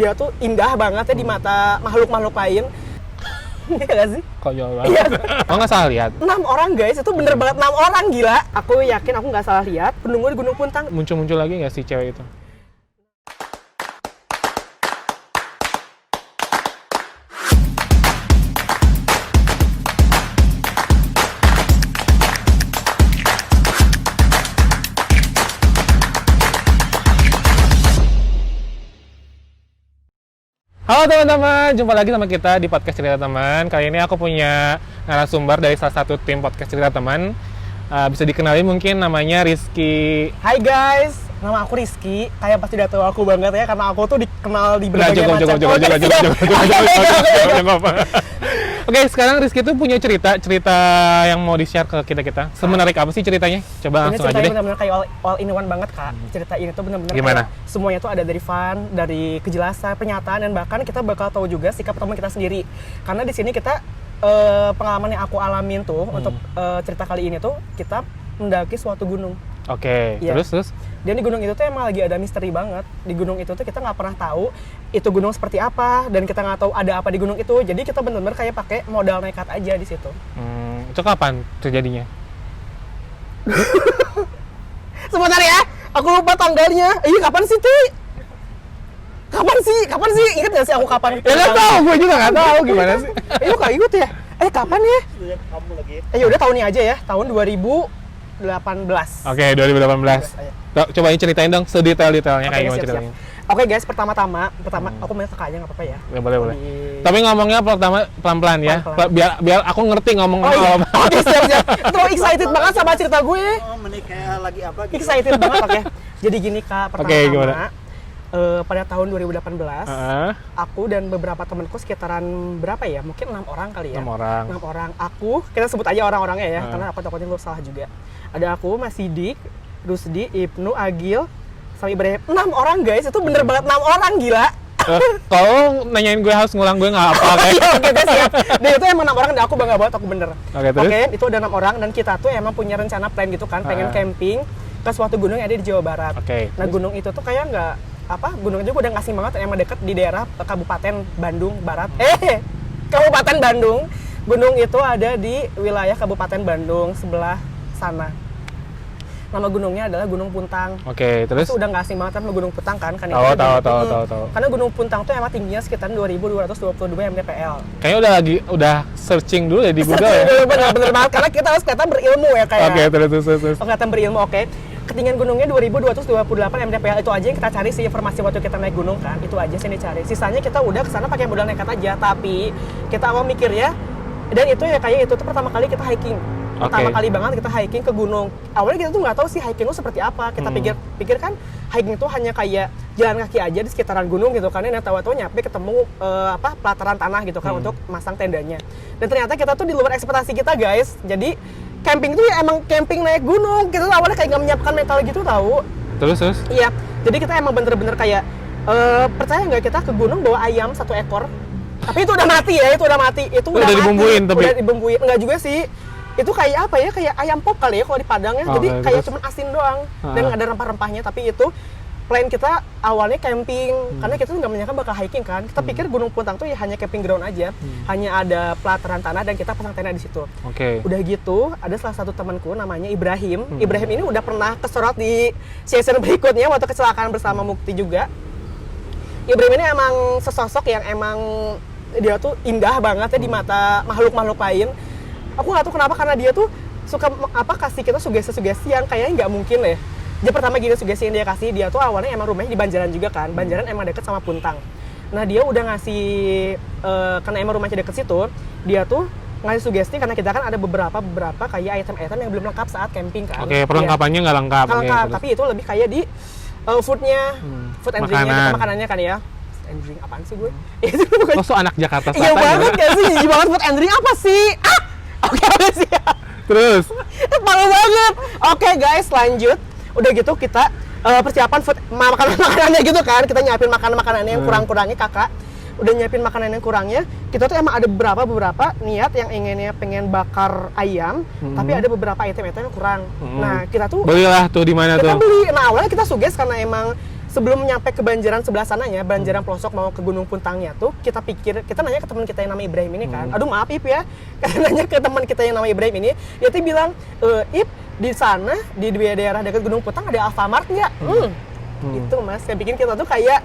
dia tuh indah banget ya di mata makhluk-makhluk lain. Iya gak sih? Konyol banget. Oh nggak salah lihat? 6 orang guys, itu bener banget 6 orang, gila. Aku yakin aku nggak salah lihat penunggu di Gunung Puntang. Muncul-muncul lagi nggak sih cewek itu? Halo teman-teman, jumpa lagi sama kita di podcast Cerita Teman. Kali ini aku punya narasumber dari salah satu tim podcast Cerita Teman. Bisa dikenali mungkin namanya Rizky. Hai guys, nama aku Rizky. Kayak pasti udah tahu aku banget ya, karena aku tuh dikenal di berbagai macam. Oke, sekarang Rizky tuh punya cerita yang mau di-share ke kita. Semenarik apa sih ceritanya? Coba langsung aja deh. Ini benar-benar kayak all in one banget, Kak. Cerita ini tuh benar-benar gimana? Semuanya tuh ada dari fun, dari kejelasan, pernyataan, dan bahkan kita bakal tahu juga sikap teman kita sendiri. Karena di sini kita pengalaman yang aku alamin tuh untuk cerita kali ini tuh kita mendaki suatu gunung. Oke, ya. Terus? Dan di gunung itu tuh emang lagi ada misteri banget. Di gunung itu tuh kita nggak pernah tahu itu gunung seperti apa, dan kita nggak tahu ada apa di gunung itu. Jadi kita benar-benar kayak pakai modal nekat aja di situ. Itu kapan terjadinya? Sebentar ya, aku lupa tanggalnya. Kapan sih, Ti? Kapan sih? Ingat nggak sih aku kapan? Ya nggak tahu, gue juga nggak tahu gimana sih. Lu nggak ikut ya? Kapan ya? Kamu lagi. Ya udah tahun ini aja ya, tahun 2018. Oke, 2018. Coba ceritain dong sedetail-detailnya kayak gimana ceritanya. Oke guys, pertama aku main kakaknya nggak apa-apa ya. Ya boleh. Tapi ngomongnya pertama pelan-pelan ya. Biar aku ngerti ngomong apa. Oke, siap. Terlalu excited banget sama cerita gue. Oh, menikah lagi apa gitu. Excited banget, oke. Jadi gini Kak, pertama-tama pada tahun 2018, aku dan beberapa temanku sekitaran berapa ya? Mungkin 6 orang kali ya. 6 orang. 6 orang. Aku, kita sebut aja orang-orangnya ya, karena aku takutnya lu salah juga. Ada aku, Mas Sidik, Rusdi, Ibnu, Agil, sama Ibrahim. 6 orang guys, itu bener banget 6 orang, gila. Kalau nanyain gue harus ngulang gue nggak apa Oke, siap. Dan itu emang 6 orang, dan aku bangga banget, aku bener. Oke, itu ada 6 orang, dan kita tuh emang punya rencana plan gitu kan, pengen camping ke suatu gunung yang ada di Jawa Barat. Nah, gunung itu tuh kayak gunung aja udah ngasih banget, emang deket di daerah Kabupaten Bandung Barat. Kabupaten Bandung. Gunung itu ada di wilayah Kabupaten Bandung sebelah sana. Nama gunungnya adalah Gunung Puntang. Oke, terus? Itu udah nggak asing banget kan Gunung Puntang kan? Tahu. Karena Gunung Puntang tuh emang tingginya sekitar 2.222 mdpl. Kayaknya udah searching dulu ya di Google ya. Bener banget, karena kita harus kelihatan berilmu ya kayak. Oke, terus. Kelihatan berilmu, oke. Ketinggian gunungnya 2.228 mdpl, itu aja yang kita cari sih informasi waktu kita naik gunung kan. Itu aja sih yang dicari. Sisanya kita udah kesana pakai modal nekat aja, tapi kita awal mikir ya. Dan itu ya kayak itu tuh pertama kali kita hiking. Pertama kali banget kita hiking ke gunung. Awalnya kita tuh nggak tahu sih hiking itu seperti apa. Kita pikir kan hiking itu hanya kayak jalan kaki aja di sekitaran gunung gitu kan. Dan tahu-tahu nyampe ketemu pelataran tanah gitu kan untuk masang tendanya. Dan ternyata kita tuh di luar ekspektasi kita guys. Jadi camping tuh ya emang camping naik gunung. Kita tuh awalnya kayak nggak menyiapkan mental gitu tahu. Terus? Iya. Jadi kita emang bener-bener kayak percaya nggak kita ke gunung bawa ayam 1 ekor. Tapi itu udah mati ya, itu udah mati. Itu udah dibumbuin tapi. Udah dibumbuin. Enggak juga sih. Itu kayak apa ya? Kayak ayam pop kali ya kalau di Padang ya. Jadi kayak cuma asin doang dan nggak ada rempah-rempahnya. Tapi itu plan kita awalnya camping karena kita tuh nggak menyangka bakal hiking kan. Kita pikir Gunung Puntang tuh ya hanya camping ground aja, hanya ada pelataran tanah dan kita pasang tenda di situ. Udah gitu, ada salah satu temanku namanya Ibrahim. Ibrahim ini udah pernah kesorot di season berikutnya waktu kecelakaan bersama Mukti juga. Ibrahim ini emang sesosok yang emang dia tuh indah banget ya di mata makhluk-makhluk lain. Aku nggak tahu kenapa, karena dia tuh suka kasih kita sugesti-sugesti yang kayaknya nggak mungkin lah ya. Dia pertama gini sugesti yang dia kasih, dia tuh awalnya emang rumahnya di Banjaran juga kan. Banjaran emang deket sama Puntang. Nah dia udah ngasih, karena emang rumahnya deket situ, dia tuh ngasih sugesti karena kita kan ada beberapa kayak item-item yang belum lengkap saat camping kan. Perlengkapannya nggak lengkap. Tapi itu lebih kayak di foodnya, food and drinknya, makanannya kan ya. And drink apaan sih gue? Itu bukan. So anak Jakarta Selatan. Iya banget kan sih, jijik banget food and drink apa sih? Oke siap. Terus? Parah banget. Oke guys, lanjut. Udah gitu kita persiapan food makanannya gitu kan. Kita nyiapin makanannya yang kurang-kurangnya kakak. Udah nyiapin makanan yang kurangnya. Kita tuh emang ada beberapa niat yang inginnya pengen bakar ayam, tapi ada beberapa item-item yang kurang. Nah kita tuh belilah tuh di mana tuh? Kita beli. Nah awalnya kita suges karena emang sebelum nyampe ke Banjaran sebelah sananya, Banjaran pelosok mau ke Gunung Puntangnya tuh, kita nanya ke teman kita yang namanya Ibrahim ini kan. Aduh maaf Ip ya, kita nanya ke teman kita yang namanya Ibrahim ini, dia tuh bilang, Ip di sana di daerah dekat Gunung Puntang ada Alfamart nggak? Itu mas, yang bikin kita tuh kayak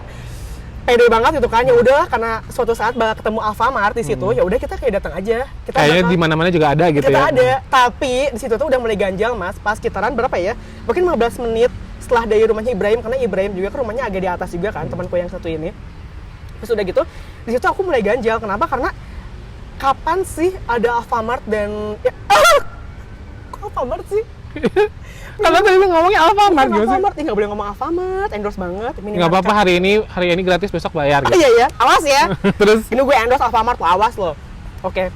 pede banget gitu kan. Ya udah, karena suatu saat bakal ketemu Alfamart di situ, ya udah kita kayak datang aja. Kita kayaknya di mana-mana juga ada gitu kita ya. ada, tapi di situ tuh udah mulai ganjal mas. Pas sekitaran berapa ya? Mungkin 15 menit setelah dari rumahnya Ibrahim, karena Ibrahim juga kan rumahnya agak di atas juga kan, temanku yang satu ini. Terus udah gitu, di situ aku mulai ganjal. Kenapa? Karena kapan sih ada Alfamart dan kok Alfamart sih? Kalau tadi lu ngomongnya Alfamart gitu sih. Alfamart, nggak boleh ngomong Alfamart, endorse banget. Nggak apa-apa, hari ini gratis, besok bayar gitu. Iya, awas ya. Terus Ini gue endorse Alfamart, lo awas lo. Oke.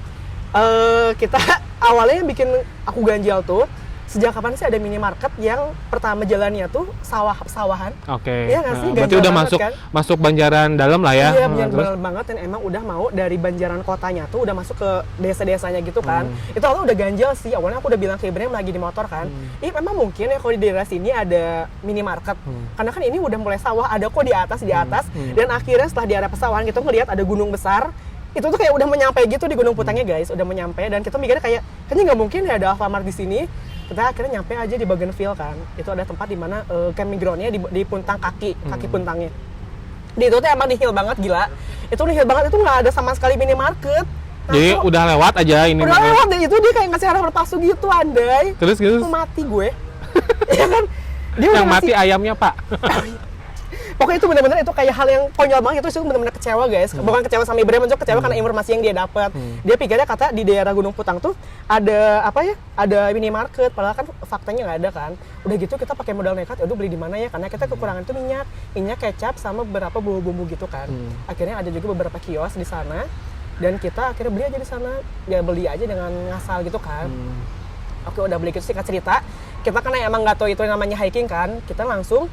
Kita awalnya yang bikin aku ganjal tuh, sejak kapan sih ada minimarket yang pertama jalannya tuh sawah-sawahan? Oke. Iya nggak sih? Berarti Ganjal udah banget, kan? masuk Banjaran dalam lah ya. Iya, Terus? benar banget, dan emang udah mau dari Banjaran kotanya tuh udah masuk ke desa-desanya gitu kan. Itu awalnya udah ganjal sih. Awalnya aku udah bilang ke Ibrahim lagi di motor kan. Memang mungkin ya kalau di daerah sini ada minimarket. Karena kan ini udah mulai sawah, ada kok di atas. Dan akhirnya setelah di area pesawahan kita ngelihat ada gunung besar. Itu tuh kayak udah menyampai gitu di Gunung Puntangnya guys, udah menyampai, dan kita mikirnya kayak kayaknya nggak mungkin ya ada Alfamart di sini. Kita akhirnya nyampe aja di Bougainville kan. Itu ada tempat di mana camping ground-nya di puntang kaki puntangnya. Di itu tuh emang nihil banget, gila. Itu nihil banget, itu nggak ada sama sekali minimarket. Jadi udah lewat aja ini. Udah lewat deh, itu dia kayak ngasih harapan palsu gitu, andai. Terus Itu mati gue. Ya kan? Dia yang udah mati ngasih- ayamnya, Pak. Pokoknya itu benar-benar itu kayak hal yang konyol banget. Itu benar-benar kecewa guys. Bukan kecewa sama Ibrahim, juga kecewa karena informasi yang dia dapat. Dia pikirnya kata di daerah Gunung Putang tuh ada apa ya? Ada minimarket. Padahal kan faktanya nggak ada kan. Udah gitu kita pakai modal nekat. Aduh beli di mana ya? Karena kita kekurangan tuh minyak, kecap sama beberapa bumbu-bumbu gitu kan. Akhirnya ada juga beberapa kios di sana. Dan kita akhirnya beli aja di sana. Ya beli aja dengan ngasal gitu kan. Oke, udah beli gitu, singkat cerita. Kita karena emang nggak tahu itu namanya hiking kan. Kita langsung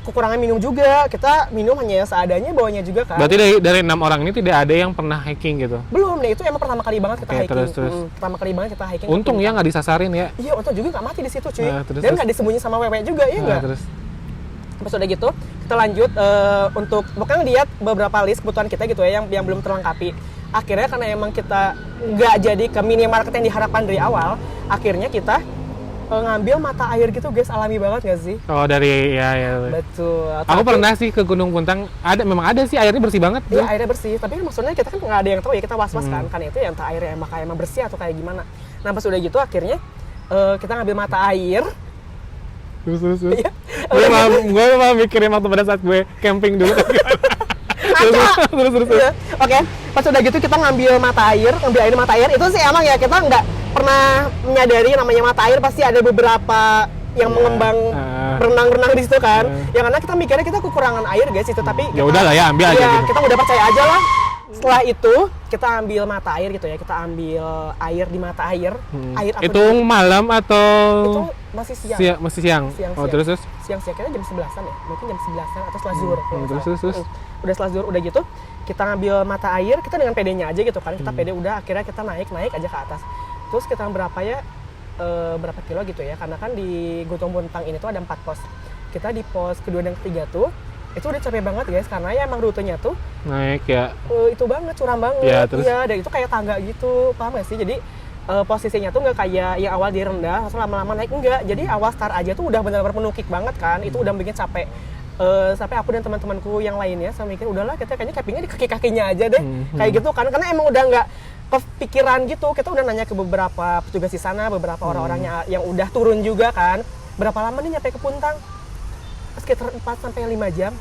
kekurangan minum juga, kita minum hanya seadanya, bawanya juga kan. Berarti dari 6 orang ini tidak ada yang pernah hiking gitu? Belum deh, itu emang pertama kali banget kita Oke, hiking. terus. Pertama kali banget kita hiking. Untung ya nggak disasarin ya. Iya, untung juga nggak mati di situ cuy. Nah, terus. Dan nggak disembunyi sama wewe juga, ya nggak? Terus Terus udah gitu, kita lanjut untuk pokoknya lihat beberapa list kebutuhan kita gitu ya yang belum terlengkapi. Akhirnya karena emang kita nggak jadi ke minimarket yang diharapkan dari awal, akhirnya kita ngambil mata air gitu guys, alami banget nggak sih? oh dari ya. Betul. Aku pernah sih ke Gunung Puntang, memang ada sih, airnya bersih banget. Iya, airnya bersih, tapi kan maksudnya kita kan nggak ada yang tahu ya, kita was-was kan itu yang entah airnya emang bersih atau kayak gimana. Nah pas udah gitu akhirnya kita ngambil mata air. Terus. Iya. Gue malah mikirin waktu pada saat gue camping dulu. Terus. Iya. Oke, pas udah gitu kita ngambil air mata air itu sih emang ya kita nggak pernah menyadari namanya mata air pasti ada beberapa yang mengembang berenang-renang di situ kan. Ya karena kita mikirnya kita kekurangan air guys itu, tapi Ya udah lah ya, ambil aja gitu. Kita udah percaya aja lah. Setelah itu kita ambil mata air gitu ya, kita ambil air di mata air. Air apa Itu malam atau itu masih siang. masih siang? Oh terus. Siang kayaknya jam 11-an ya, mungkin jam 11-an atau setelah zuhur. Terus. Udah setelah zuhur udah gitu kita ngambil mata air, kita dengan pedenya aja gitu kan, kita pede udah, akhirnya kita naik aja ke atas. Terus kita berapa ya, berapa kilo gitu ya, karena kan di Gunung Puntang ini tuh ada 4 pos. Kita di pos kedua dan ketiga tuh itu udah capek banget guys, karena ya emang rutenya tuh Naik ya. itu banget, curam banget. Ya, terus? Iya, dan itu kayak tangga gitu, paham gak sih? Jadi posisinya tuh nggak kayak yang awal di rendah, terus lama-lama naik, enggak. Jadi awal start aja tuh udah benar-benar menukik banget kan, itu udah bikin capek. Sampai aku dan teman-temanku yang lainnya saya mikir udahlah kita kayaknya campingnya di kaki-kakinya aja deh. Kayak gitu kan, karena emang udah nggak kepikiran gitu. Kita udah nanya ke beberapa petugas di sana, beberapa orang-orangnya yang udah turun juga kan, berapa lama nih nyampe ke Puntang? Sekitar 4-5 jam.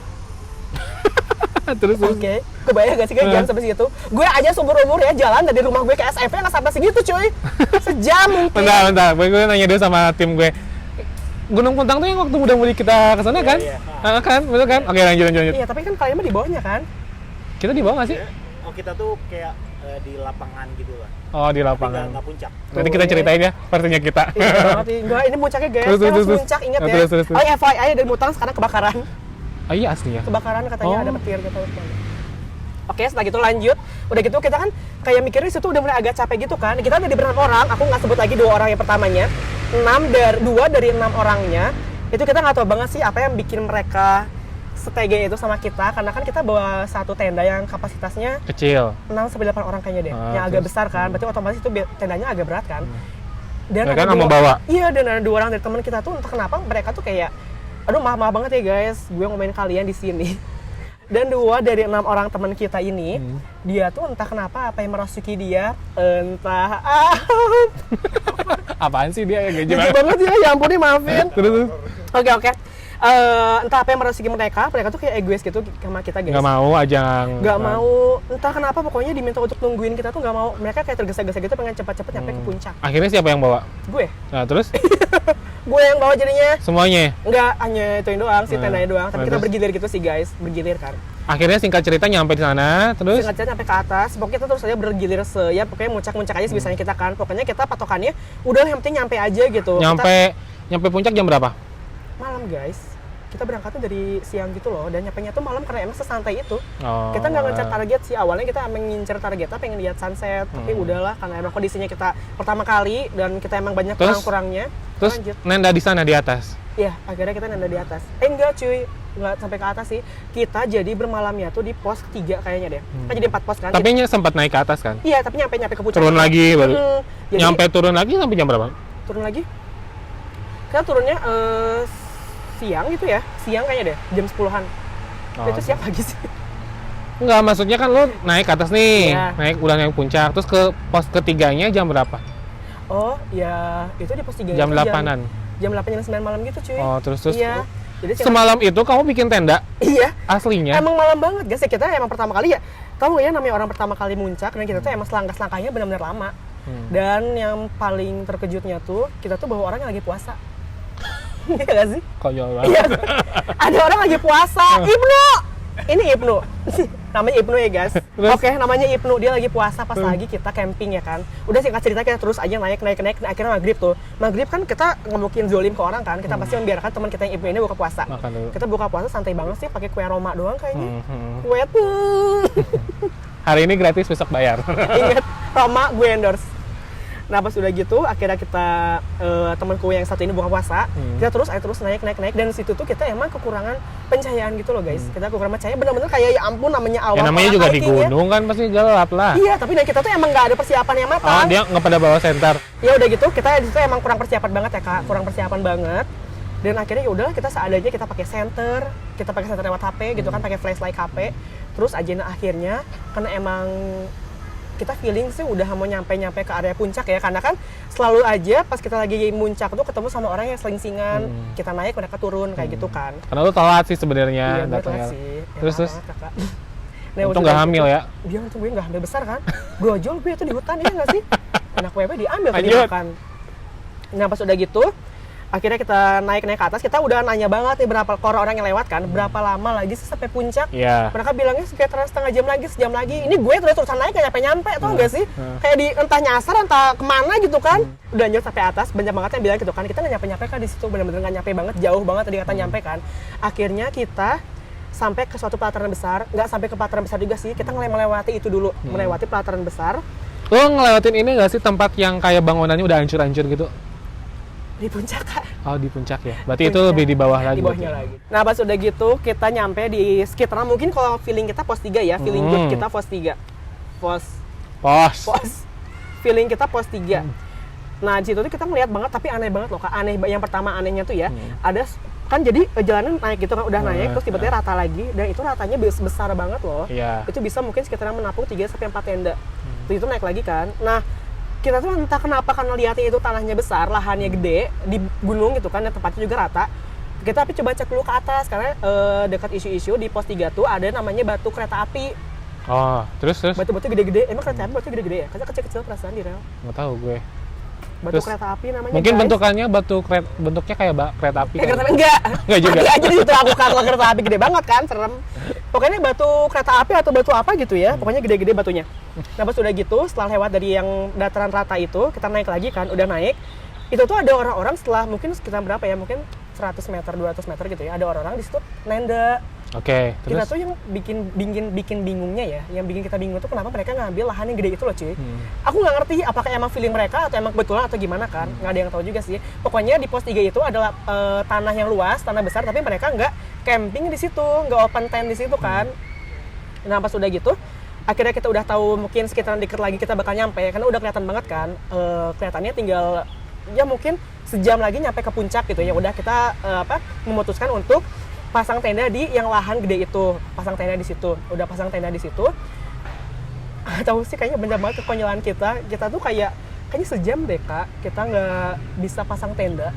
Terus. Oke, kebayang gak sih kayak jalan sampai segitu? Gue aja seumur-umur ya jalan dari rumah gue ke SMP nggak sampai segitu cuy. Sejam mungkin. Bentar. Gue nanya dulu sama tim gue. Gunung Puntang tuh yang waktu muda-mudi kita kesana kan? Iya. Kan, betul kan? Oke, lanjut. Iya, tapi kan kalian mah di bawahnya kan? Kita di bawah nggak sih? Oh kita tuh kayak di lapangan gitu lah. Oh, di Tapi lapangan. nggak puncak. Nanti kita ceritain ya versinya kita. Iya banget. Enggak, ini puncaknya guys. Terus. Terus puncak, ingat ya. Terus. Oh, FYI dari Puntang sekarang kebakaran. Oh iya asli ya? Kebakaran katanya Oh. ada petir gitu. Oke, setelah gitu lanjut. Udah gitu kita kan kayak mikirnya situ udah mulai agak capek gitu kan. Kita udah di berapa orang, aku nggak sebut lagi 2 orang yang pertamanya. 2 dari 6 orangnya Itu kita nggak tahu banget sih apa yang bikin mereka setega itu sama kita, karena kan kita bawa satu tenda yang kapasitasnya Kecil. 6-8 orang kayaknya deh, yang agak besar kan, berarti otomatis itu tendanya agak berat kan. Dan Mereka ada nggak mau bawa? Iya, dan ada 2 orang dari teman kita tuh entah kenapa mereka tuh kayak, aduh maaf banget ya guys, gue ngomongin kalian di sini. Dan 2 dari 6 orang teman kita ini, dia tuh entah kenapa apa yang merasuki dia, entah Apaan sih dia ya gaji Gede banget ya ampun nih maafin. Terus Oke. Entah apa yang merasuki mereka tuh kayak egois gitu sama kita guys. nggak mau aja. Nggak mau, entah kenapa pokoknya diminta untuk nungguin kita tuh nggak mau. Mereka kayak tergesa-gesa gitu pengen cepat-cepat nyampe ke puncak. Akhirnya siapa yang bawa? Gue Nah, terus gue yang bawa jadinya. semuanya. Nggak hanya ituin doang sih, tendanya doang. Tapi Nah, kita terus? bergilir gitu sih guys, bergilir kan. Akhirnya singkat cerita nyampe di sana, terus Sengaja nyampe ke atas, pokoknya kita terus aja bergilir ya pokoknya muncak-muncak aja sebisanya kita kan. Pokoknya kita patokannya udah yang penting nyampe aja gitu. nyampe puncak jam berapa? Malam guys, kita berangkatnya dari siang gitu loh, dan nyampenya tuh malam karena emang sesantai itu. Oh. Kita nggak ngejar target sih, awalnya kita emang ngincer targetnya pengen lihat sunset, tapi udahlah karena emang kondisinya kita pertama kali dan kita emang banyak Terus? kurang-kurangnya. Terus Lanjut. nenda di sana di atas. Iya, akhirnya kita nenda di atas. Enggak cuy, nggak sampai ke atas sih. Kita jadi bermalamnya tuh di pos 3 kayaknya deh. Kan jadi 4 pos kan. Tapi sempat naik ke atas kan? Iya, tapi nyampe ke puncak. Turun lagi baru. Jadi, Nyampe turun lagi sampai jam berapa? turun lagi. Kita turunnya siang gitu ya. Siang kayaknya deh, jam 10-an. Itu siang pagi sih. Enggak, maksudnya kan lo naik ke atas nih, Iya. udah naik puncak, terus ke pos ketiganya jam berapa? Oh, ya itu di pos 3. Jam 8-an. Jam 8 jam 9 malam gitu cuy. Oh, terus Iya. Jadi semalam itu kamu bikin tenda iya. aslinya? Emang malam banget guys, ya kita emang pertama kali ya. Tahu nggak ya namanya orang pertama kali muncak, dan kita tuh emang selangkah-selangkahnya benar-benar lama. Dan yang paling terkejutnya tuh kita tuh bawa orang yang lagi puasa. Iya nggak sih? Konyol banget. Iya. Ada orang lagi puasa. Ibnu. Ini Ibnu. Namanya Ibnu ya guys. Terus? Oke, namanya Ibnu. Dia lagi puasa pas lagi kita camping ya kan. Udah singkat cerita kita terus aja naik. Akhirnya maghrib tuh. Maghrib kan kita nggak mungkin zolim ke orang kan. Kita pasti membiarkan teman kita yang Ibnu ini buka puasa. Makan dulu. Kita buka puasa santai banget sih, pakai kue Roma doang kayaknya. Mhm. Kue tuh. Hari ini gratis, besok bayar. Ingat, Roma gue endorse. Nah pas udah gitu, akhirnya kita temanku yang satu ini buka puasa, kita terus naik, dan di situ tuh kita emang kekurangan pencahayaan gitu loh guys. Kita kekurangan pencahayaan, bener-bener kayak ya ampun namanya awal. Ya namanya juga di gunung kan pasti gelap lah. Iya, tapi dan kita tuh emang nggak ada persiapan yang Oh, matang. dia nggak pada bawa senter. Ya udah gitu, kita di situ emang kurang persiapan banget ya kak, kurang persiapan banget. Dan akhirnya ya udahlah kita seadanya kita pakai senter lewat HP gitu kan, pakai flashlight HP. Terus agenda akhirnya karena emang kita feeling sih udah mau nyampe ke area puncak ya, karena kan selalu aja pas kita lagi muncak tuh ketemu sama orang yang selingsingan, kita naik mereka turun kayak gitu kan. Karena lu telat sih sebenarnya Iya bener datangnya. sih. Terus Parah banget, Kakak. Nah, untung udah nggak gitu- hamil ya. Dia untung gue nggak hamil besar kan. Brojol gue itu di hutan, iya nggak sih? Anak WP diambil tadi Lanjut. makan. Nah pas udah gitu, akhirnya kita naik ke atas, kita udah nanya banget nih berapa orang yang lewat kan, berapa lama lagi sih sampai puncak. Iya. Mereka bilangnya sekitar setengah jam lagi, sejam lagi. Ini gue terus-terusan naik nggak nyampe, tau nggak sih? Kayak di entah nyasar, entah kemana gitu kan. Udah nyampe sampai atas, banyak banget yang bilang gitu kan. Kita nggak nyampe kan di situ, bener-bener nggak nyampe banget, jauh banget tadi kata nyampe kan. Akhirnya kita sampai ke suatu pelataran besar, nggak sampai ke pelataran besar juga sih. Kita melewati itu dulu, melewati pelataran besar. Lo ngelewatin ini nggak sih tempat yang kayak bangunannya udah hancur-hancur gitu? Di puncak kan. Oh di puncak ya. Berarti itu Puncak. lebih di bawah lagi. Di bawahnya lagi. Nah pas udah gitu kita nyampe di sekitaran, mungkin kalau feeling kita pos 3 ya, feeling good kita pos 3. Pos. Feeling kita pos 3. Nah di situ tuh kita ngeliat banget, tapi aneh banget loh Kak. Yang pertama anehnya tuh ya, ada kan jadi jalanan naik gitu kan, udah naik terus tiba-tiba rata lagi, dan itu ratanya besar banget loh. Iya. Itu bisa mungkin sekitaran menampung 3-4 tenda. Terus itu naik lagi kan. Nah kita tuh entah kenapa karena lihatnya itu tanahnya besar, lahannya gede di gunung gitu kan, dan tempatnya juga rata. Kita tapi coba cek dulu ke atas karena dekat isu-isu di pos 3 tuh ada namanya batu kereta api. Oh terus. Batu-batu gede-gede. Emang kereta api batu gede-gede ya? Karena kecil-kecil perasaan di rel. Nggak tahu gue. Batu Terus, kereta api namanya. Mungkin guys. bentukannya bentuknya kayak kereta api. Kereta kan? api enggak. Enggak juga. Mati aja di situ aku kalau kereta api gede banget kan, serem. Pokoknya batu kereta api atau batu apa gitu ya. Pokoknya gede-gede batunya. Nah pas udah gitu, setelah lewat dari yang dataran rata itu, kita naik lagi kan, udah naik. Itu tuh ada orang-orang setelah mungkin sekitar berapa ya, mungkin 100 meter, 200 meter gitu ya. Ada orang-orang di situ nenda. Oke, Kita terus? tuh yang bikin bingungnya ya, yang bikin kita bingung tuh kenapa mereka ngambil lahan yang gede itu loh cuy. Aku nggak ngerti apakah emang feeling mereka atau emang kebetulan atau gimana kan, nggak ada yang tahu juga sih. Pokoknya di pos 3 itu adalah tanah yang luas, tanah besar, tapi mereka nggak camping di situ, nggak open tent di situ kan. Nah pas udah gitu, akhirnya kita udah tahu mungkin sekitaran dikit lagi kita bakal nyampe, karena udah kelihatan banget kan, kelihatannya tinggal ya mungkin sejam lagi nyampe ke puncak gitu ya. Udah kita memutuskan untuk pasang tenda di yang lahan gede itu, pasang tenda di situ. Udah pasang tenda di situ. Tahu sih kayaknya bener banget kekonyolan kita. Kita tuh kayaknya sejam deh kak, kita nggak bisa pasang tenda.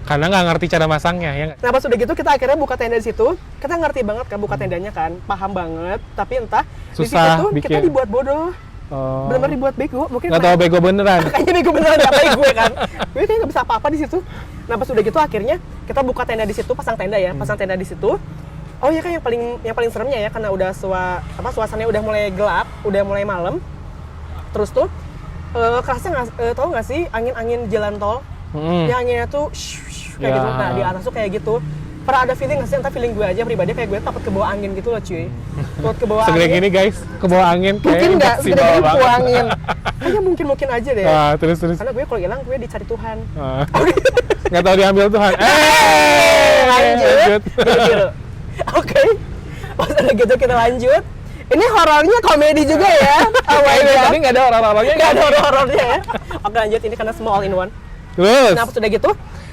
Karena nggak ngerti cara masangnya, ya nggak? Nah pas udah gitu kita akhirnya buka tenda di situ. Kita ngerti banget kan buka tendanya kan, paham banget. Tapi entah di situ Susah tuh kita bikin. dibuat bodoh. Oh. Benar-benar dibuat bego. Mungkin Nggak tahu bego beneran. kayaknya bego beneran ngapain gue kan. Gue kayak nggak bisa apa-apa di situ. Nah pas udah gitu akhirnya kita buka tenda di situ, pasang tenda ya, pasang tenda di situ. Oh iya kan yang paling seremnya ya karena udah suasananya udah mulai gelap, udah mulai malam. Terus tuh kerasa nggak tahu nggak sih angin jalan tol? Yang anginnya tuh kayak Ya. gitu. Nah di atas tuh kayak gitu. Pernah ada feeling nggak sih? Entah feeling gue aja pribadi kayak gue takut kebawa angin gitu loh cuy. Takut kebawa Segede angin. gini guys, ke bawah angin Mungkin nggak sih segede bawah gini kebawa banget. angin. Kayaknya mungkin aja deh. Terus. Karena gue kalau hilang gue dicari Tuhan. Nggak tahu diambil Tuhan. Lanjut. Gitu. Oke. Pas udah gitu kita lanjut. Ini horornya komedi juga ya. Oh my god. Tadi nggak ada orang-orangnya. Nggak ada horor-horornya ya. Oke lanjut, ini karena semua all in one. Terus. Nah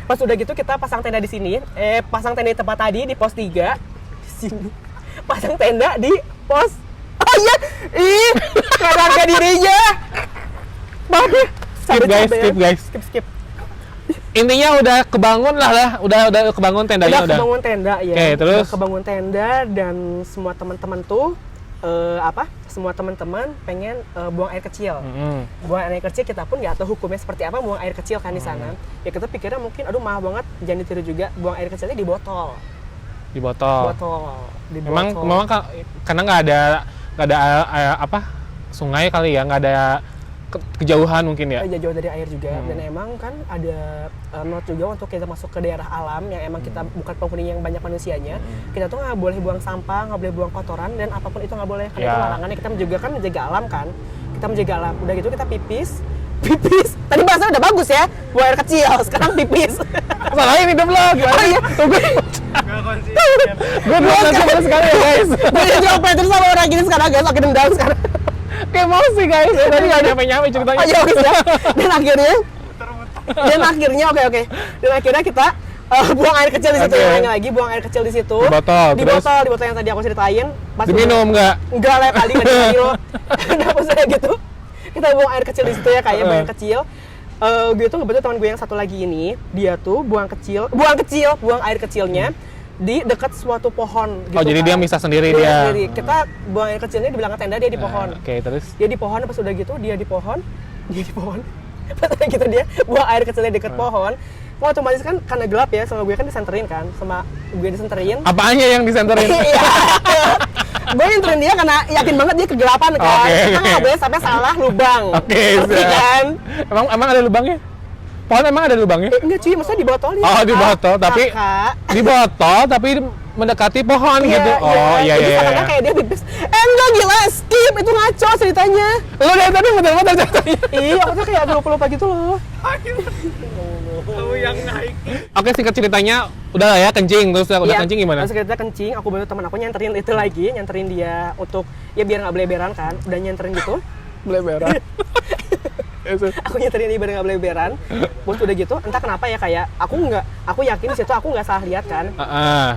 pas udah gitu kita pasang tenda di sini. Pasang tenda di tempat tadi di pos 3. Di sini. Pasang tenda di pos. Oh iya. Ih, nggak harga dirinya. Maaf ya. Skip guys. Skip. Intinya udah kebangun lah, udah kebangun tendanya Udah kebangun tenda ya. Oke, terus? Udah kebangun tenda dan semua teman-teman tuh semua teman-teman pengen buang air kecil. Buang air kecil, kita pun nggak tahu hukumnya seperti apa buang air kecil kan di sana. Ya kita pikirnya mungkin aduh mahal banget, jangan ditiru juga. Buang air kecilnya di botol. Di botol. Di Memang botol. karena nggak ada sungai kali ya, nggak ada kejauhan mungkin ya. Jauh dari air juga dan emang kan ada note juga untuk kita masuk ke daerah alam yang emang kita bukan penghuni yang banyak manusianya. Kita tuh nggak boleh buang sampah, nggak boleh buang kotoran dan apapun itu nggak boleh karena itu larangannya. Kita juga kan menjaga alam kan, kita menjaga alam. Udah gitu kita pipis. Tadi bahasanya udah bagus ya, buang air kecil. Sekarang pipis. Masalahnya ini udah vlog. Oh iya, tunggu. Nggak konsisten. Gue dulu sama sekali ya guys. Gue jawab terus sama orang gini sekarang guys, makin dendam sekarang. Kayak emosi guys. Tadi nggak nyampe ceritanya. Oh iya bagus ya. Dan akhirnya oke. Dan akhirnya kita buang air kecil di situ. Oke. Nanya lagi buang air kecil di situ. Di botol, Di terus? botol yang tadi aku ceritain. Pas Diminum nggak? Enggak lah kali nggak diminum. Nah pas udah gitu kita buang air kecil di situ ya kayak buang air kecil. Gue tuh kebetulan teman gue yang satu lagi ini dia tuh buang air kecilnya di dekat suatu pohon gitu. Oh jadi kan. dia misah sendiri Dia dia. sendiri. Kita buang air kecilnya di belakang tenda, dia di pohon. Oke, terus. Dia di pohon, pas udah gitu dia di pohon. Pas udah gitu dia buang air kecilnya deket pohon. Wah otomatis kan karena gelap ya, sama gue kan disenterin kan, sama gue disenterin. Apaannya yang disenterin? Iya. Gue nyenterin dia karena yakin banget dia kegelapan kan. Oke. Kita nggak boleh sampai salah lubang. Oke, Ngerti siap. kan? Emang ada lubangnya? Pohon emang ada lubangnya? Enggak cuy, maksudnya di botol ya. Oh, di botol, tapi- Kakak. Di botol tapi mendekati pohon gitu. Oh iya. Jadi seakan-akan kayak dia pipis. Enggak gila, skip itu ngaco ceritanya. Lu dari tadi muter-muter ceritanya. Iya, aku tuh kayak lupa-lupa gitu loh. Kamu yang naik. Oke, singkat ceritanya udah lah ya kencing, terus udah Iya, kencing gimana? Pas kita kencing, aku baru teman aku nyanterin itu lagi, nyanterin dia untuk ya biar nggak beleberan kan, udah nyanterin gitu. Beleberan. Aku nyanterin dia biar nggak beleberan. Terus udah gitu, entah kenapa ya kayak aku yakin di situ aku nggak salah lihat kan.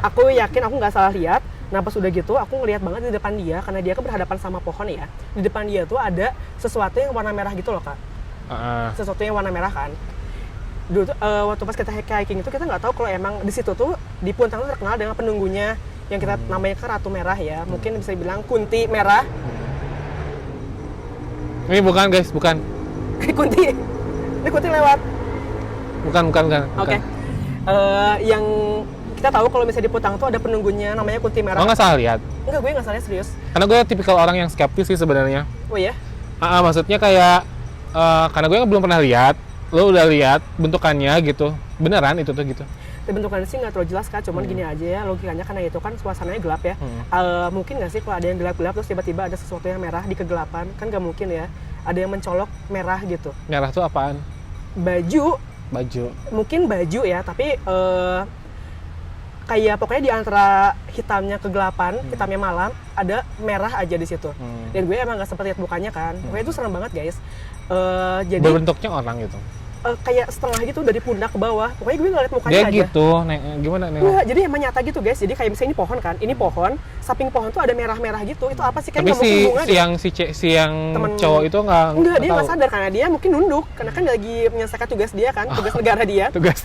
Aku yakin aku nggak salah lihat. Nah pas udah gitu, aku ngelihat banget di depan dia karena dia kan berhadapan sama pohon ya. Di depan dia tuh ada sesuatu yang warna merah gitu loh kak. Sesuatu yang warna merah kan. Dulu tuh waktu pas kita hiking itu kita nggak tahu kalau emang di situ tuh di Puntang tuh terkenal dengan penunggunya yang kita namanya kan Ratu Merah ya, mungkin bisa dibilang Kunti Merah. Ini bukan guys, bukan. Kunti, ini Kunti lewat. Bukan. Oke. Yang kita tahu kalau misalnya di Puntang tuh ada penunggunya namanya Kunti Merah. Oh nggak salah lihat. Enggak, gue nggak salah serius. Karena gue tipikal orang yang skeptis sih sebenarnya. Oh iya? Maksudnya kayak karena gue belum pernah lihat, lo udah lihat bentukannya gitu, beneran itu tuh gitu. bentukannya sih nggak terlalu jelas Kak, cuman gini aja ya logikanya, karena itu kan suasananya gelap ya. Mungkin nggak sih kalau ada yang gelap-gelap terus tiba-tiba ada sesuatu yang merah di kegelapan, kan nggak mungkin ya ada yang mencolok merah gitu. Merah tuh apaan? Baju, mungkin baju ya, tapi kayak pokoknya di antara hitamnya kegelapan, hitamnya malam, ada merah aja di situ. Dan gue emang nggak sempat lihat mukanya kan, pokoknya itu serem banget guys. Jadi berbentuknya orang gitu. Kayak setengah gitu dari pundak ke bawah, pokoknya gue ngeliat mukanya Dia aja. gitu, gimana nih? Wah, jadi emang nyata gitu guys. Jadi kayak misalnya ini pohon kan, ini pohon, samping pohon tuh ada merah-merah gitu. Itu apa sih? Kayak Tapi nggak mungkin bunga si yang cowok itu nggak dia nggak tahu. sadar karena dia mungkin nunduk, karena kan dia lagi menyelesaikan tugas dia kan, tugas negara dia. Tugas.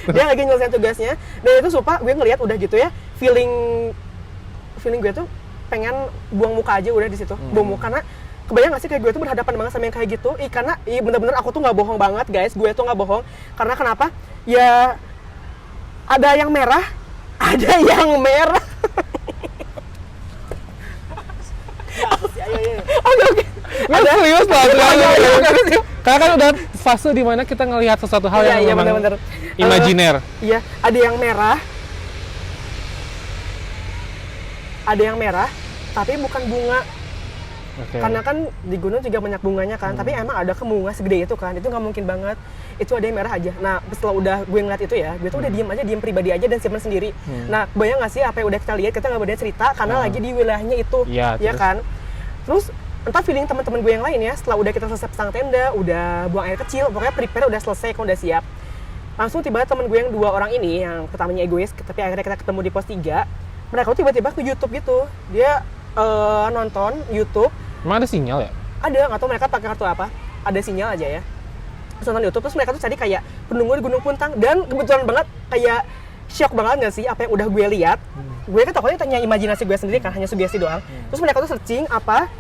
Dia lagi nyelesain tugasnya. Dan itu sumpah gue ngeliat udah gitu ya, feeling gue tuh pengen buang muka aja udah di situ. Buang muka, karena kebayang gak sih kayak gue tuh berhadapan banget sama yang kayak gitu. Karena bener-bener aku tuh nggak bohong banget guys, gue tuh nggak bohong. Karena kenapa? Ya ada yang merah, ada yang merah. Oke. Nggak serius lah. Karena kan udah fase dimana kita ngelihat sesuatu hal yang Iya, memang bener-bener imajiner. Iya, ada yang merah. Ada yang merah, tapi bukan bunga. Oke. Karena kan di gunung juga banyak bunganya kan, tapi emang ada bunga segede itu kan, itu nggak mungkin banget. Itu ada yang merah aja. Nah, setelah udah gue ngeliat itu ya, gue tuh udah diem pribadi aja dan simpen sendiri. Nah, bayang nggak sih apa yang udah kita lihat, kita nggak berani cerita karena lagi di wilayahnya itu, Iya, ya terus? kan. Terus entah feeling teman-teman gue yang lain ya, setelah udah kita selesai pasang tenda, udah buang air kecil, pokoknya prepare udah selesai, kan udah siap. Langsung tiba teman gue yang 2 orang ini, yang pertamanya egois, tapi akhirnya kita ketemu di pos 3, mereka tuh tiba-tiba ke YouTube gitu. Dia nonton YouTube. Emang ada sinyal ya? Ada, nggak tahu mereka pakai kartu apa. Ada sinyal aja ya. Terus nonton YouTube, terus mereka tuh cari kayak penunggu di Gunung Puntang. Dan kebetulan banget, kayak shock banget nggak sih apa yang udah gue lihat. Gue kan takutnya tanya imajinasi gue sendiri kan, hanya sugesti doang. Terus mereka tuh searching apa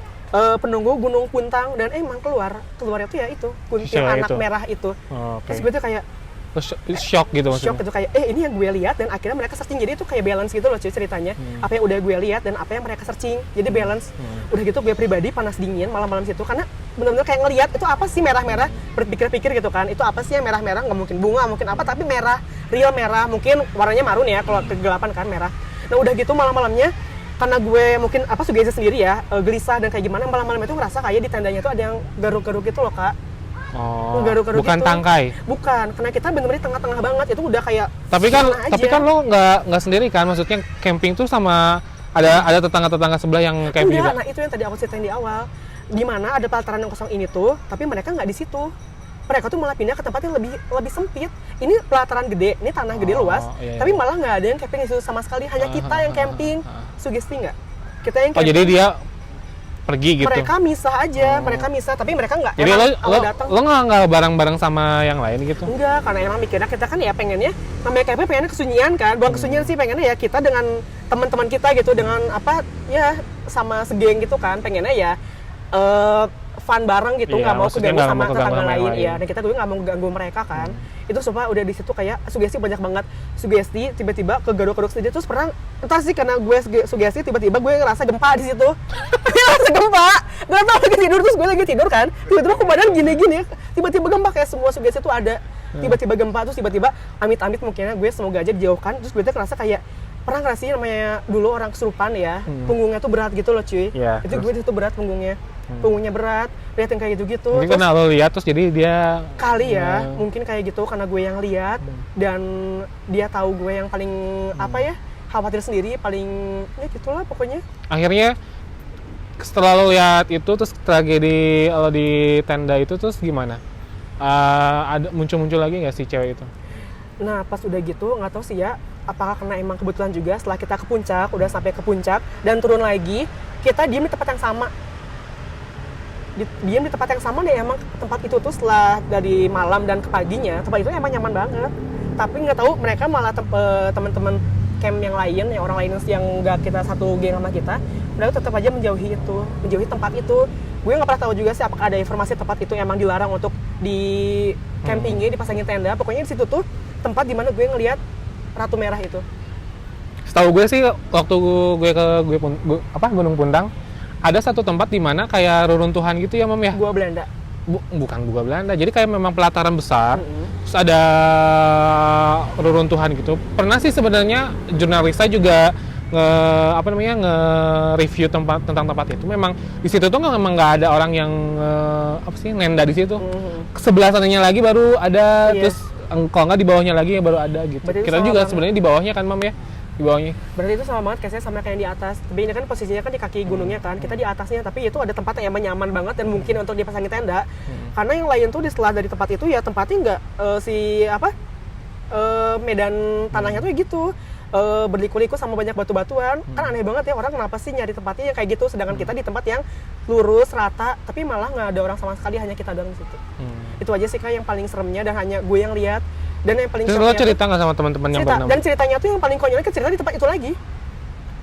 penunggu Gunung Puntang, dan emang keluarnya tuh ya itu kuntil Siapa anak itu? merah itu. Oh, oke. Terus gue tuh kayak Shock gitu shock maksudnya. gitu, kayak ini yang gue lihat, dan akhirnya mereka searching, jadi itu kayak balance gitu loh cuy ceritanya. Apa yang udah gue lihat dan apa yang mereka searching, jadi balance. Udah gitu gue pribadi panas dingin malam-malam situ, karena benar-benar kayak ngelihat itu apa sih merah-merah, berpikir-pikir gitu kan, itu apa sih yang merah-merah, nggak mungkin bunga, mungkin apa, tapi merah, real merah, mungkin warnanya marun ya kalau kegelapan kan merah. Nah udah gitu malam-malamnya, karena gue mungkin sugesti sendiri ya, gelisah dan kayak gimana, malam-malam itu ngerasa kayak di tendanya tuh ada yang garuk-garuk gitu loh Kak. Oh, Garuk-garuk bukan gitu. tangkai. Bukan, karena kita bener-bener di tengah-tengah banget, itu udah kayak Tapi kan lo nggak sendiri kan, maksudnya camping tuh sama ada tetangga-tetangga sebelah yang camp enggak, juga. nah itu yang tadi aku ceritain di awal. Gimana ada pelataran yang kosong ini tuh, tapi mereka nggak di situ. Mereka tuh malah pindah ke tempat yang lebih sempit. Ini pelataran gede, ini tanah gede luas, iya, tapi iya. malah nggak ada yang camping di situ sama sekali. Hanya kita yang camping. Sugesti nggak? Kita yang Oh, camping. jadi dia pergi gitu. Mereka misah aja, mereka misah, tapi mereka nggak. Jadi emang lo datang. nggak bareng-bareng sama yang lain gitu? Enggak, karena emang mikirnya kita kan ya pengennya, namanya camping pengennya kesunyian kan, bukan kesunyian sih, pengennya ya kita dengan teman-teman kita gitu, dengan apa ya sama segeng gitu kan, pengennya ya fun bareng gitu, Iya, nggak mau maksudnya keganggu nggak sama mau keganggu tetangga sama yang lain, lain. ya. Dan kita gue nggak mau ganggu mereka kan. Itu supaya udah di situ kayak sugesti banyak banget, sugesti tiba-tiba kegaruk-garuk sendiri. Terus pernah entah sih karena gue sugesti tiba-tiba gue ngerasa gempa di situ. Ngerasa gempa, nggak tahu lagi tidur, terus gue lagi tidur kan, tiba-tiba aku badan gini-gini, tiba-tiba gempa, kayak semua sugesti itu ada. Tiba-tiba gempa, terus tiba-tiba amit-amit mungkinnya gue semoga aja dijauhkan. Terus gue tuh ngerasa kayak pernah nggak sih namanya dulu orang kesurupan ya, punggungnya tuh berat gitu loh cuy. Iya, Itu gue di situ berat punggungnya. Punggungnya berat, lihat yang kayak gitu-gitu. Mungkin Terus karena lo lihat terus jadi dia kali ya, mungkin kayak gitu karena gue yang lihat dan dia tahu gue yang paling apa ya, khawatir sendiri, paling ya gitulah pokoknya. akhirnya setelah lo lihat itu terus tragedi lo di tenda itu terus gimana? Ada muncul lagi nggak sih cewek itu? Nah pas udah gitu nggak tahu sih ya, apakah karena emang kebetulan juga setelah kita ke puncak, udah sampai ke puncak dan turun lagi, kita diem di tempat yang sama. Diem di tempat yang sama deh, emang tempat itu tuh setelah dari malam dan ke paginya, tempat itu emang nyaman banget. Tapi nggak tahu mereka malah teman-teman camp yang lain, yang orang lain yang nggak kita satu geng sama kita, mereka tetap aja menjauhi tempat itu. Gue nggak pernah tahu juga sih apakah ada informasi tempat itu emang dilarang untuk di campingnya, dipasangin tenda. Pokoknya di situ tuh tempat dimana gue ngelihat Ratu Merah itu. Setahu gue sih waktu gue ke Gunung Puntang ada satu tempat di mana kayak reruntuhan gitu ya Mam ya? Gua Belanda. bukan gua Belanda. Jadi kayak memang pelataran besar. Terus ada reruntuhan gitu. Pernah sih sebenarnya jurnalista juga nge-review tentang tempat itu. Memang di situ tuh memang nggak ada orang yang nenda di situ. Sebelah sananya lagi baru ada, terus kalau nggak di bawahnya lagi baru ada gitu. Kita juga sebenarnya di bawahnya kan, Mam ya, di bawahnya. Berarti itu sama banget kayak saya sama kayak yang di atas. Tapi ini kan posisinya kan di kaki gunungnya kan, kita di atasnya. Tapi itu ada tempat yang emang nyaman banget dan mungkin untuk dipasangin tenda. Karena yang lain tuh di setelah dari tempat itu ya tempatnya nggak medan tanahnya tuh gitu. Berliku-liku sama banyak batu-batuan. Kan aneh banget ya, orang kenapa sih nyari tempatnya yang kayak gitu, sedangkan kita di tempat yang lurus, rata, tapi malah nggak ada orang sama sekali, hanya kita doang di situ. Itu aja sih Kak yang paling seremnya, dan hanya gue yang lihat. Dan yang paling Terus lo cerita nggak sama teman-teman yang berenam? Dan ceritanya tuh yang paling konyolnya cerita di tempat itu lagi.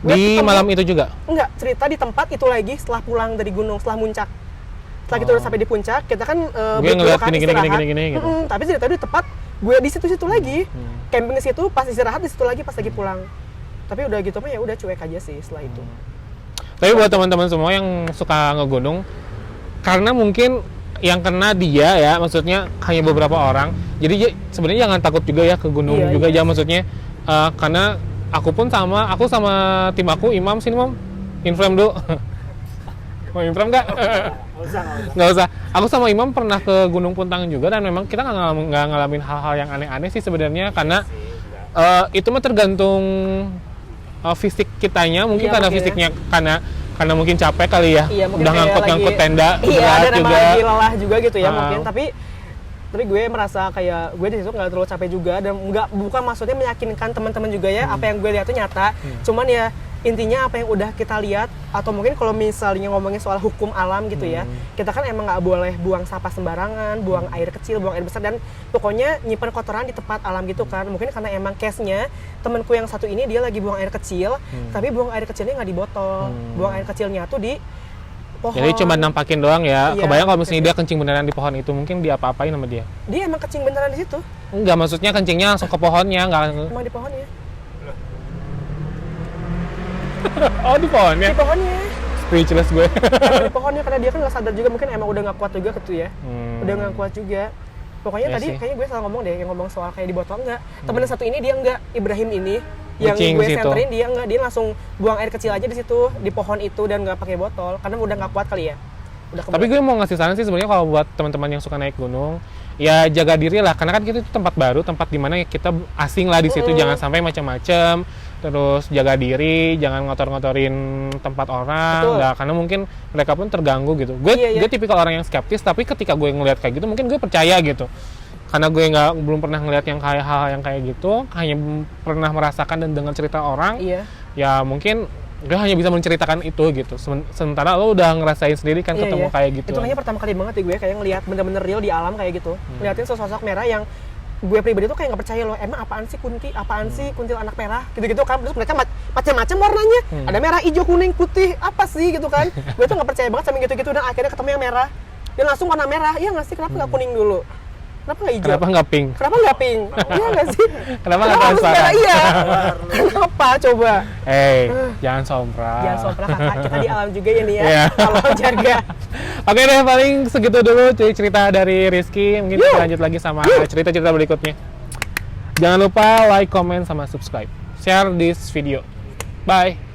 Di malam itu juga? Enggak, cerita di tempat itu lagi setelah pulang dari gunung, setelah muncak. Setelah kita udah sampai di puncak, kita kan gue ngeliat gini gitu. Tapi cerita di tempat gue di situ-situ lagi. Camping di situ, pas istirahat di situ lagi pas lagi pulang. Tapi udah gitu mah ya udah cuek aja sih setelah itu. Tapi buat teman-teman semua yang suka ngegunung, karena mungkin yang kena dia ya, maksudnya hanya beberapa orang. Jadi sebenarnya jangan takut juga ya ke gunung juga ya, maksudnya karena aku sama tim aku, Imam sini Mam, inframe dulu. Mau inframe nggak? Nggak usah. Aku sama Imam pernah ke Gunung Puntang juga, dan memang kita nggak ngalamin hal-hal yang aneh-aneh sih sebenarnya, karena itu mah tergantung fisik kitanya, mungkin karena fisiknya karena mungkin capek kali ya, udah ngangkut tenda dan juga, lagi lelah juga gitu ya mungkin, tapi gue merasa kayak gue di situ nggak terlalu capek juga, dan bukan maksudnya meyakinkan teman-teman juga ya apa yang gue lihat itu nyata, cuman ya intinya apa yang udah kita lihat, atau mungkin kalau misalnya ngomongin soal hukum alam gitu ya, kita kan emang nggak boleh buang sampah sembarangan, buang air kecil, buang air besar, dan pokoknya nyimpen kotoran di tempat alam gitu kan. Mungkin karena emang case-nya temanku yang satu ini dia lagi buang air kecil, tapi buang air kecilnya nggak di botol, buang air kecilnya tuh di pohon. Jadi cuma nampakin doang ya. Kebayang kalau misalnya dia kencing beneran di pohon itu, mungkin dia apa-apain sama dia. Dia emang kencing beneran di situ. Enggak, maksudnya kencingnya langsung ke pohonnya, enggak. Emang di pohonnya. Oh, di pohonnya. Di pohonnya. Speechless gue. Di pohonnya, karena dia kan nggak sadar juga, mungkin emang udah nggak kuat juga gitu ya. Udah nggak kuat juga. Pokoknya Ya tadi sih. kayaknya gue salah ngomong deh, yang ngomong soal kayak di botol enggak. Temen satu ini dia enggak, Ibrahim ini yang Kencing gue di situ. senterin dia enggak, dia langsung buang air kecil aja di situ di pohon itu dan nggak pakai botol karena udah nggak kuat kali ya. Udah Tapi gue mau ngasih saran sih sebenarnya kalau buat teman-teman yang suka naik gunung, ya jaga diri lah, karena kan kita itu tempat baru, tempat dimana kita asing lah di situ, jangan sampai macam-macam. Terus jaga diri, jangan ngotor-ngotorin tempat orang, nah, karena mungkin mereka pun terganggu gitu. Gue tipikal orang yang skeptis, tapi ketika gue ngelihat kayak gitu, mungkin gue percaya gitu. Karena gue belum pernah ngelihat yang kayak hal yang kayak gitu, hanya pernah merasakan dan dengar cerita orang. Ya mungkin gue hanya bisa menceritakan itu gitu. Sementara lo udah ngerasain sendiri kan ketemu kayak gitu. Itu kayaknya pertama kali banget ya gue kayak ngelihat bener-bener real di alam kayak gitu. Ngeliatin sosok merah yang gue pribadi tuh kayak nggak percaya loh, emang apaan sih kuntil anak merah gitu-gitu kan. Terus mereka macam-macam warnanya, ada merah, hijau, kuning, putih, apa sih gitu kan. Gue tuh nggak percaya banget sama gitu-gitu, dan akhirnya ketemu yang merah, dia langsung warna merah. Iya nggak sih, kenapa nggak kuning dulu, kenapa nggak hijau, Kenapa nggak pink? Iya nggak sih, Kenapa nggak harus merah? transparan? Iya kenapa coba. Jangan sompral. Jangan sompral kakak, kita di alam juga ya nih ya. Iya. Tolong jaga. Oke deh, paling segitu dulu cerita dari Rizky. Mungkin kita lanjut lagi sama cerita-cerita berikutnya. Jangan lupa like, comment, sama subscribe. Share this video. Bye.